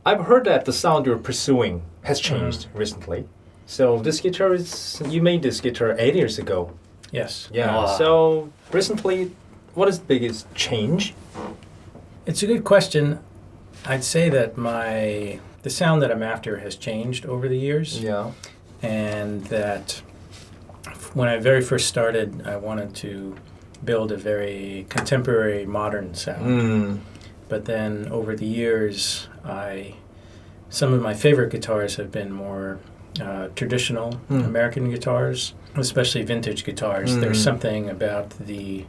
I've heard that the sound you're pursuing has changed recently. So this guitar you made this guitar 8 years ago. Yes. Yeah. Wow. So recently, what is the biggest change? It's a good question. I'd say that the sound that I'm after has changed over the years. Yeah. And that when I very first started, I wanted to build a very contemporary, modern sound. But then over the years, some of my favorite guitars have been more traditional American guitars, especially vintage guitars. There's something about the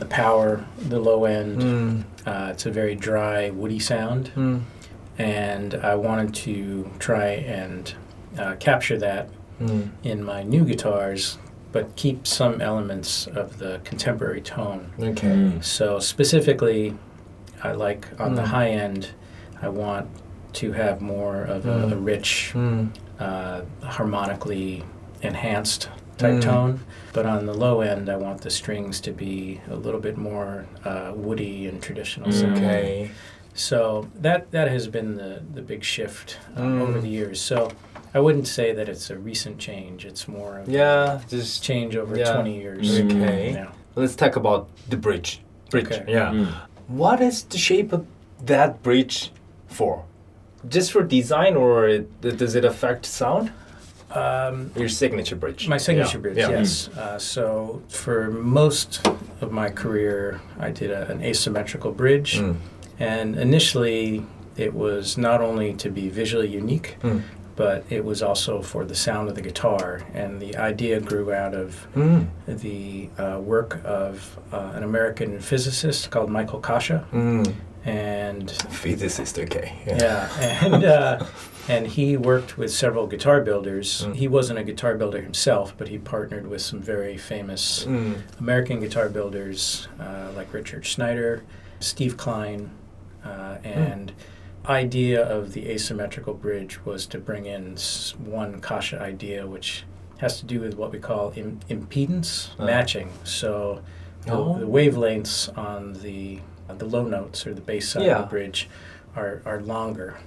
power, the low end. It's a very dry, woody sound. And I wanted to try and capture that in my new guitars, but keep some elements of the contemporary tone. Okay. So specifically, I like on the high end, I want to have more of a rich, harmonically enhanced type tone. But on the low end, I want the strings to be a little bit more woody and traditional sound. Okay. So that has been the big shift over the years. So I wouldn't say that it's a recent change. It's more of just change over 20 years. Okay. Yeah. Let's talk about the bridge. Okay. Yeah. What is the shape of that bridge for? Just for design, or does it affect sound? Your signature bridge. My signature bridge, Yeah. yes. So for most of my career, I did an asymmetrical bridge. And initially, it was not only to be visually unique, but it was also for the sound of the guitar. And the idea grew out of the work of an American physicist called Michael and Physicist, okay. and he worked with several guitar builders. He wasn't a guitar builder himself, but he partnered with some very famous American guitar builders like Richard Schneider, Steve Klein, and idea of the asymmetrical bridge was to bring in one Kasha idea, which has to do with what we call impedance matching. So the wavelengths on the low notes or the bass side of the bridge are longer.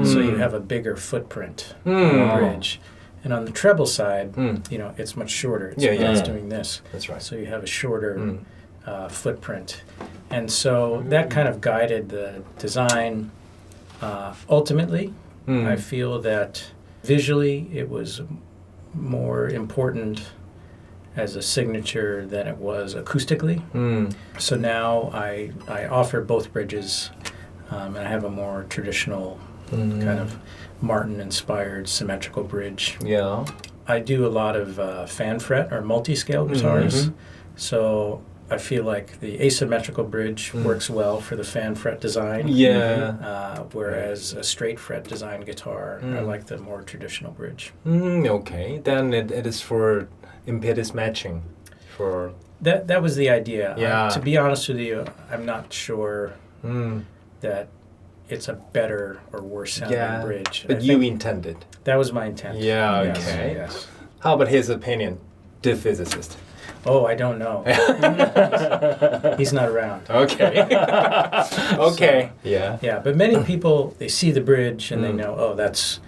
So you have a bigger footprint on the bridge. And on the treble side, it's much shorter. It's doing this. That's right. So you have a shorter footprint. And so that kind of guided the design. Ultimately, I feel that visually it was more important as a signature than it was acoustically. So now I offer both bridges, and I have a more traditional kind of Martin-inspired symmetrical bridge. Yeah. I do a lot of fan fret or multi-scale guitars, so I feel like the asymmetrical bridge works well for the fan fret design. Whereas a straight fret design guitar, I like the more traditional bridge. Okay, then it is for impedance matching. For that was the idea. Yeah. To be honest with you, I'm not sure that it's a better or worse sounding bridge. But you intended. That was my intent. Yeah. Yes, Okay. Yes. How about his opinion, the physicist? Oh, I don't know. He's not around. Okay. Okay. So, yeah, but many people, they see the bridge and they know, oh, that's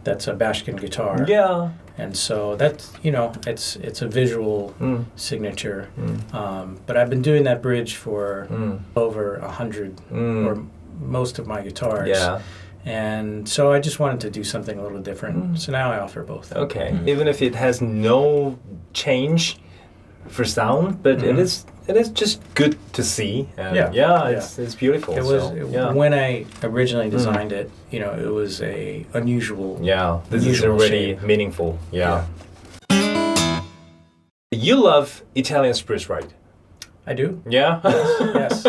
a Bashkin guitar. Yeah. And so that's, it's a visual signature. But I've been doing that bridge for over 100 or most of my guitars. Yeah. And so I just wanted to do something a little different. So now I offer both. Okay. Even if it has no change for sound, but it is just good to see. And it's beautiful. It was when I originally designed it, it was a unusual. Yeah, this is unusual already shape. meaningful. Yeah. You love Italian spruce, right? I do. Yeah. Yes.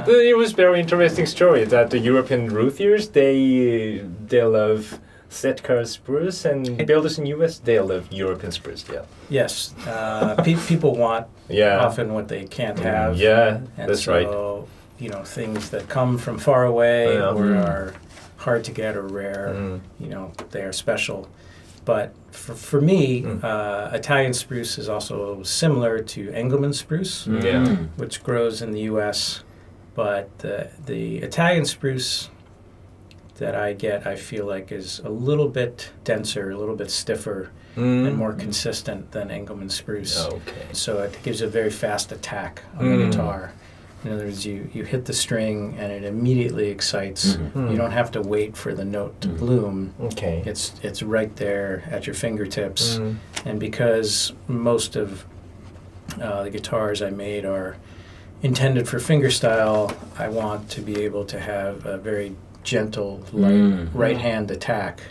It was very interesting story that the European luthiers they love Sitka spruce, and builders in US they love European spruce. Yeah. Yes. People want often what they can't have. Yeah, and that's so, right. Things that come from far away or are hard to get or rare, they are special. But for me, Italian spruce is also similar to Engelmann spruce, which grows in the U.S. But the Italian spruce that I get, I feel like, is a little bit denser, a little bit stiffer, and more consistent than Engelmann spruce. Okay. So it gives a very fast attack on the guitar. In other words, you hit the string and it immediately excites. You don't have to wait for the note to bloom. Okay. It's right there at your fingertips. And because most of the guitars I made are intended for fingerstyle, I want to be able to have a very gentle, light right hand attack,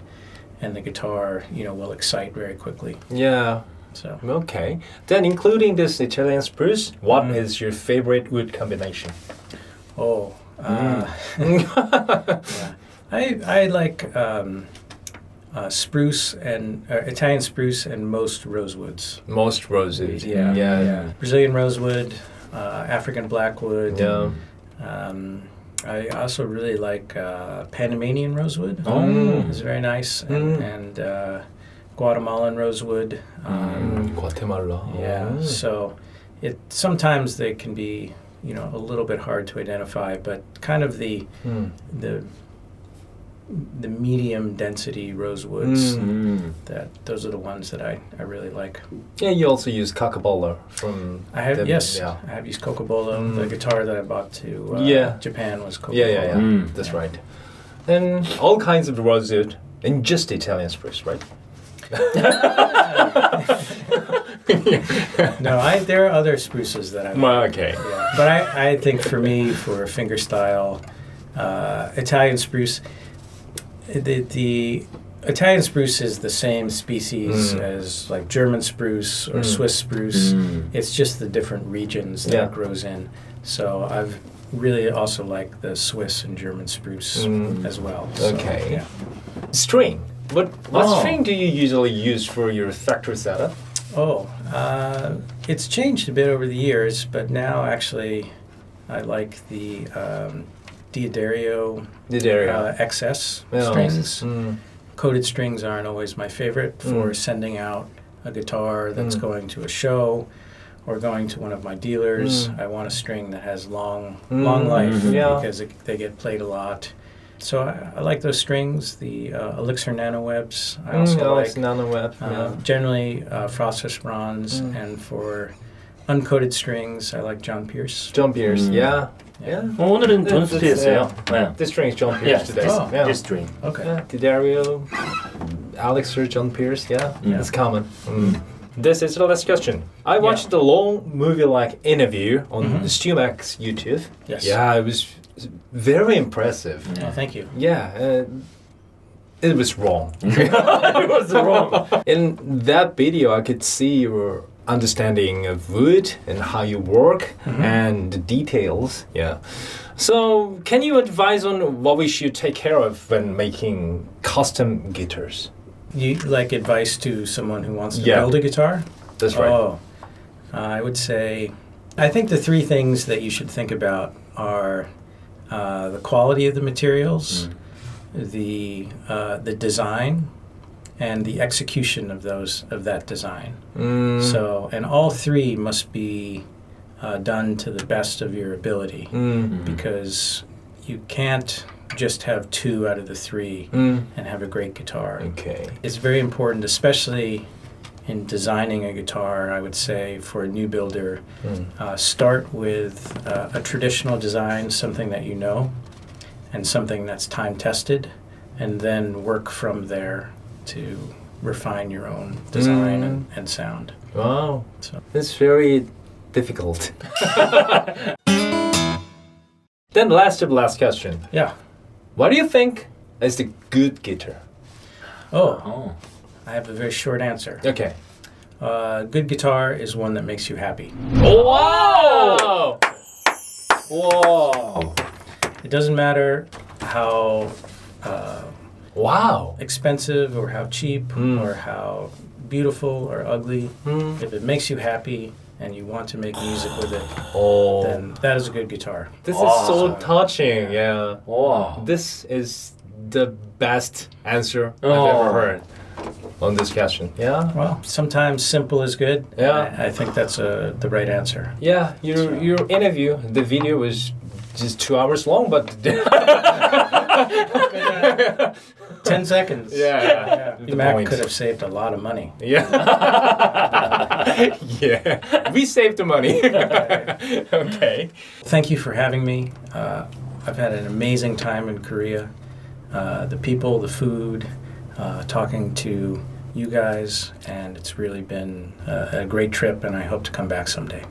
and the guitar, will excite very quickly. Yeah. So Okay. Then, including this Italian spruce, what is your favorite wood combination? yeah. I like spruce and Italian spruce and most rosewoods. Most rosewood. Yeah. Brazilian rosewood, African blackwood. Yeah. I also really like Panamanian rosewood. It's very nice, and Guatemalan rosewood. Guatemala. Yeah. So sometimes they can be a little bit hard to identify, but kind of the medium density rosewoods. Those are the ones that I really like. Yeah, you also use Cocobolo from. I have Yeah. I have used Cocobolo. The guitar that I bought to Japan was Cocobolo. Yeah. That's right. And all kinds of rosewood and just Italian spruce, right? No, there are other spruces that I like. Well, okay. Yeah. But I think for me, for fingerstyle, Italian spruce, the Italian spruce is the same species as like German spruce or Swiss spruce. It's just the different regions that it grows in. So I've really also like the Swiss and German spruce as well. So, Okay. Yeah. String. What string do you usually use for your factory setup? It's changed a bit over the years, but now actually I like the D'Addario XS strings. Coated strings aren't always my favorite for sending out a guitar that's going to a show or going to one of my dealers. I want a string that has long life because they get played a lot. So I like those strings, the Elixir Nanowebs. I also like Nanoweb. generally Frostus bronze, and for uncoated strings, I like John Pierce. John Pierce. Yeah. 오늘은 존 스피어스예요. 네. This string is John Pierce today. This string. Okay. Yeah, D'Addario, Elixir, John Pierce. Yeah. It's common. This is the last question. I watched the long movie-like interview on Stumac's YouTube. Yes. Yeah, it was very impressive. Oh, thank you. Yeah, it was wrong. It was wrong. In that video, I could see your understanding of wood and how you work and the details. Yeah. So, can you advise on what we should take care of when making custom guitars? You like advice to someone who wants to build a guitar? That's right. I would say, I think the three things that you should think about are the quality of the materials, the design, and the execution of that design. So, and all three must be done to the best of your ability, because you can't just have two out of the three and have a great guitar. Okay. It's very important, especially in designing a guitar, I would say, for a new builder, start with a traditional design, something that you know, and something that's time-tested, and then work from there to refine your own design and sound. Wow. So. It's very difficult. Then last question. Yeah. What do you think is the good guitar? I have a very short answer. Okay. Good guitar is one that makes you happy. Oh, wow! Whoa! It doesn't matter how Wow! expensive or how cheap or how beautiful or ugly. If it makes you happy and you want to make music with it, then that is a good guitar. This is so touching. Yeah. Wow. This is the best answer I've ever heard on this question. Yeah. Well, sometimes simple is good. Yeah. I think that's the right answer. Yeah. Your interview, the video was just 2 hours long, but 10 seconds. Yeah. The Mac point. could have saved a lot of money. Yeah. Yeah. We saved the money. Okay. Thank you for having me. I've had an amazing time in Korea. The people, the food, talking to you guys, and it's really been a great trip, and I hope to come back someday.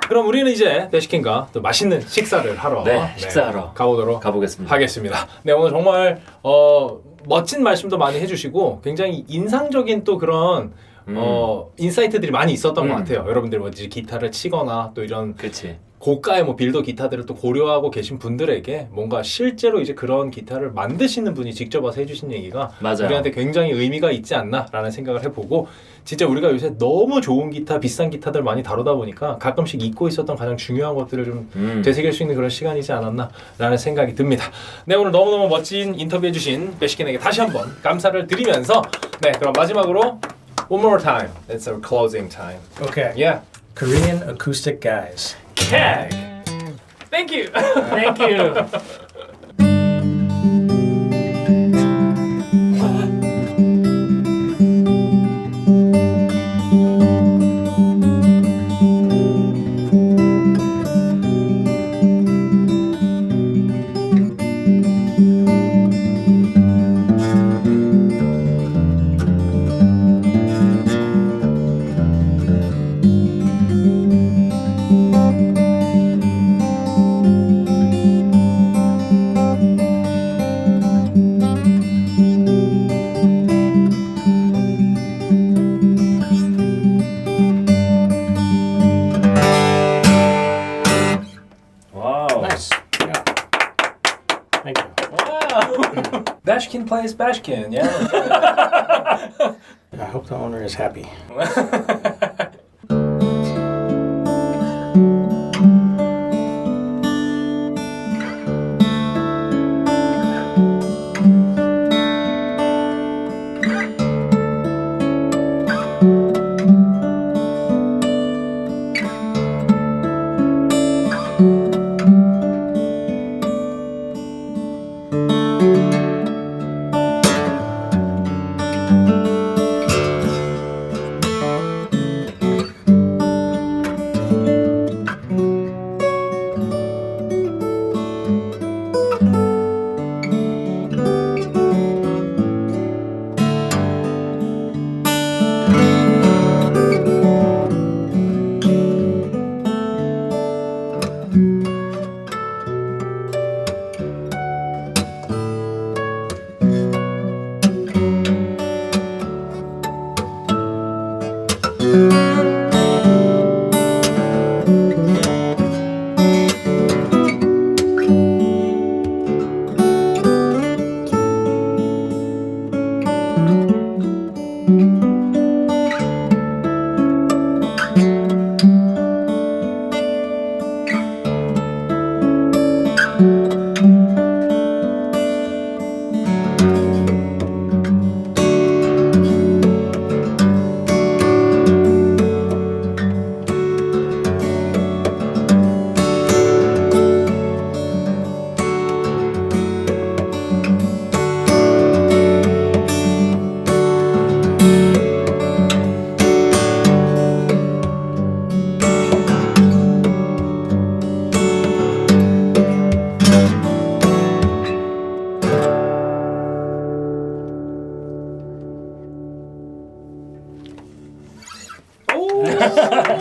그럼 우리는 이제 배시킨과 또 맛있는 식사를 하러 식사하러 가보도록 가보겠습니다. 하겠습니다. 네, 오늘 정말 멋진 말씀도 많이 해주시고 굉장히 인상적인 또 그런 인사이트들이 많이 있었던 것 같아요. 여러분들 뭐 이제 기타를 치거나 또 이런 그치. 고가의 뭐 빌더 기타들을 또 고려하고 계신 분들에게 뭔가 실제로 이제 그런 기타를 만드시는 분이 직접 와서 해주신 얘기가 맞아요. 우리한테 굉장히 의미가 있지 않나라는 생각을 해보고 진짜 우리가 요새 너무 좋은 기타, 비싼 기타들 많이 다루다 보니까 가끔씩 잊고 있었던 가장 중요한 것들을 좀 되새길 수 있는 그런 시간이지 않았나라는 생각이 듭니다. 네, 오늘 너무너무 멋진 인터뷰 해주신 배시킨에게 다시 한번 감사를 드리면서 네, 그럼 마지막으로 one more time. It's our closing time. Okay. Yeah. Korean acoustic guys. Keg. Thank you. Thank you. Thank you. Wow. Bashkin plays bashkin, yeah. I hope the owner is happy.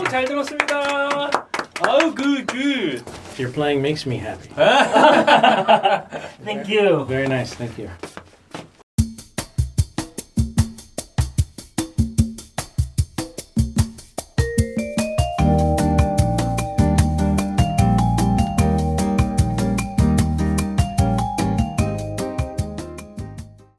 잘 들었습니다. 아우, good. Your playing makes me happy. Thank you. Very nice. Thank you.